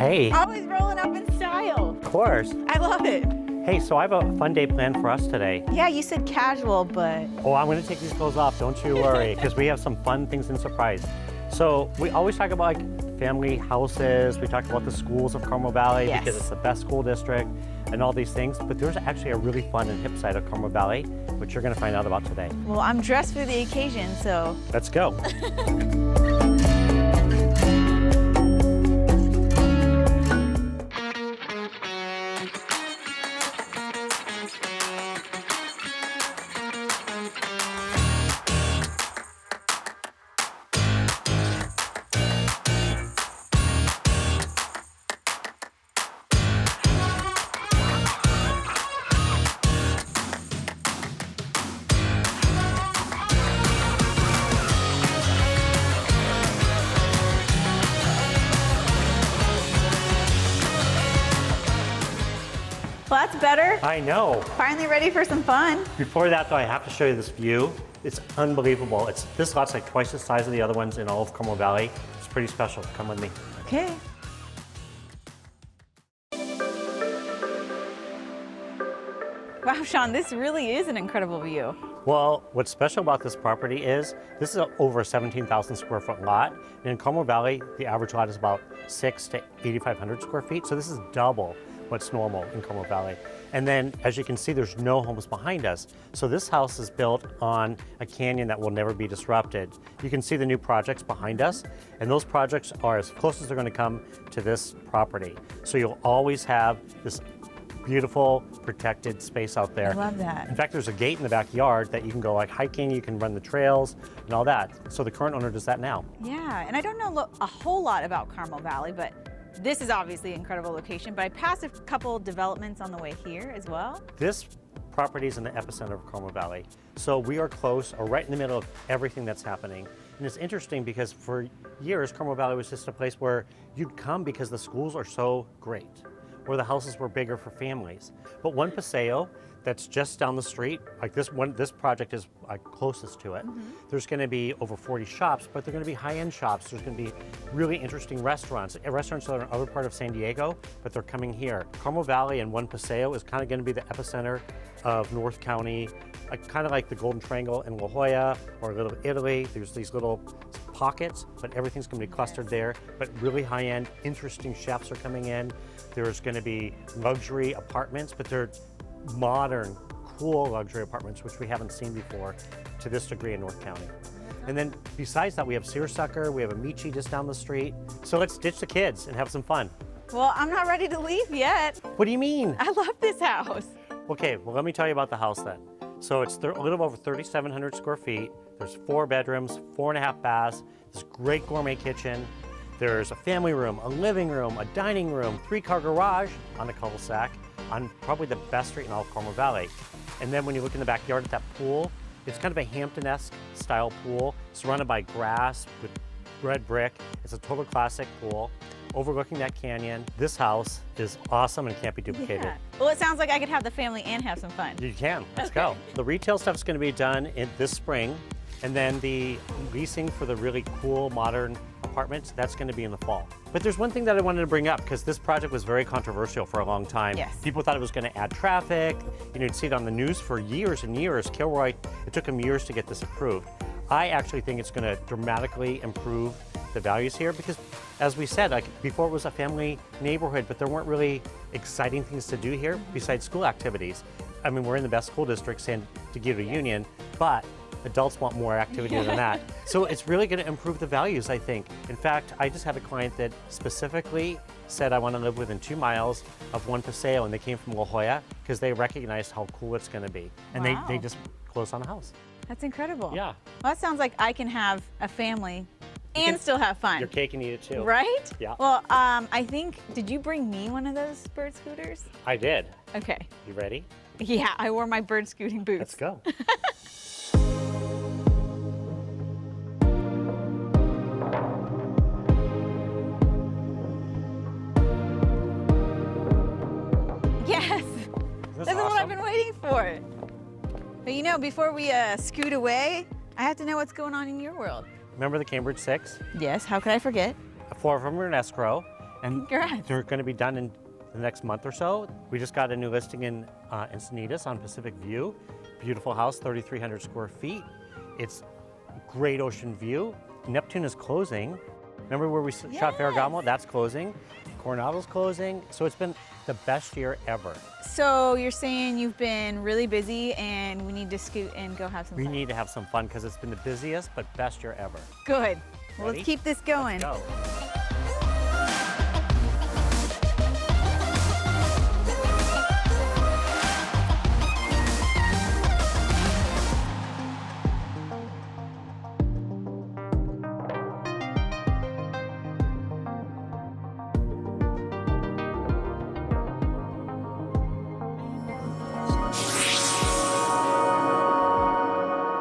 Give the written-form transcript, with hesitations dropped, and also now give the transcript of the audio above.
Hey. Always rolling up in style. Of course. I love it. Hey, so I have a fun day planned for us today. Yeah, you said casual, but... Oh, I'm gonna take these clothes off, don't you worry, because we have some fun things in surprise. So we always talk about like family houses, we talk about the schools of Carmel Valley because it's the best school district and all these things, but there's actually a really fun and hip side of Carmel Valley, which you're gonna find out about today. Well, I'm dressed for the occasion, so... Let's go. Well, that's better. I know. Finally ready for some fun. Before that though, I have to show you this view. It's unbelievable. This lot's like twice the size of the other ones in all of Carmel Valley. It's pretty special. Come with me. Okay. Wow, Sean, this really is an incredible view. Well, what's special about this property is this is over a 17,000 square foot lot. And in Carmel Valley, the average lot is about 600 to 8,500 square feet. So this is double what's normal in Carmel Valley. And then, as you can see, there's no homes behind us. So this house is built on a canyon that will never be disrupted. You can see the new projects behind us, and those projects are as close as they're going to come to this property. So you'll always have this beautiful, protected space out there. I love that. In fact, there's a gate in the backyard that you can go like hiking, you can run the trails and all that. So the current owner does that now. Yeah, and I don't know a whole lot about Carmel Valley, but this is obviously an incredible location, but I passed a couple developments on the way here as well. This property is in the epicenter of Carmel Valley. So we are close or right in the middle of everything that's happening. And it's interesting because for years, Carmel Valley was just a place where you'd come because the schools are so great, where the houses were bigger for families. But one Paseo that's just down the street, like this project is like closest to it. There's gonna be over 40 shops, but they're gonna be high-end shops. There's gonna be really interesting restaurants. Restaurants that are in other part of San Diego, but they're coming here. Carmel Valley and One Paseo is kind of gonna be the epicenter of North County, kind of like the Golden Triangle in La Jolla or Little Italy. There's these little pockets, but everything's gonna be clustered there, but really high-end, interesting chefs are coming in. There's gonna be luxury apartments, but they're modern, cool luxury apartments, which we haven't seen before to this degree in North County. And then besides that, we have Searsucker, we have Amici just down the street. So let's ditch the kids and have some fun. Well, I'm not ready to leave yet. What do you mean? I love this house. Okay, well, let me tell you about the house then. So it's a little over 3,700 square feet. There's 4 bedrooms, 4.5 baths, this great gourmet kitchen. There's a family room, a living room, a dining room, 3-car garage on the cul-de-sac on probably the best street in all of Carmel Valley. And then when you look in the backyard at that pool, it's kind of a Hampton-esque style pool, surrounded by grass with red brick. It's a total classic pool overlooking that canyon. This house is awesome and can't be duplicated. Yeah. Well, it sounds like I could have the family and have some fun. You can, let's go. The retail stuff is gonna be done this spring, and then the leasing for the really cool modern apartments, that's gonna be in the fall. But there's one thing that I wanted to bring up because this project was very controversial for a long time. Yes. People thought it was gonna add traffic. You'd see it on the news for years and years. Kilroy, it took them years to get this approved. I actually think it's gonna dramatically improve the values here because, as we said, like before it was a family neighborhood, but there weren't really exciting things to do here besides school activities. I mean, we're in the best school district, San Diego Union, but adults want more activity than that. So it's really gonna improve the values, I think. In fact, I just had a client that specifically said, I wanna live within 2 miles of One Paseo, and they came from La Jolla because they recognized how cool it's gonna be. And Wow. they just closed on a house. That's incredible. Yeah. Well, that sounds like I can have a family and still have fun. Your cake and eat it too. Right? Yeah. Well, I think, did you bring me one of those bird scooters? I did. Okay. You ready? Yeah, I wore my bird scooting boots. Let's go. Yes. This is what I've been waiting for. But you know, before we scoot away, I have to know what's going on in your world. Remember the Cambridge 6? Yes, how could I forget? 4 of them are in escrow, And Congrats. they're going to be done in the next month or so. We just got a new listing in Encinitas on Pacific View. Beautiful house, 3,300 square feet. It's great ocean view. Neptune is closing. Remember where we shot Ferragamo? That's closing. Coronado's closing. So it's been the best year ever. So you're saying you've been really busy and we need to scoot and go have some We fun. need to have some fun because it's been the busiest but best year ever. Good. Well, Ready? let's keep this going. Let's go.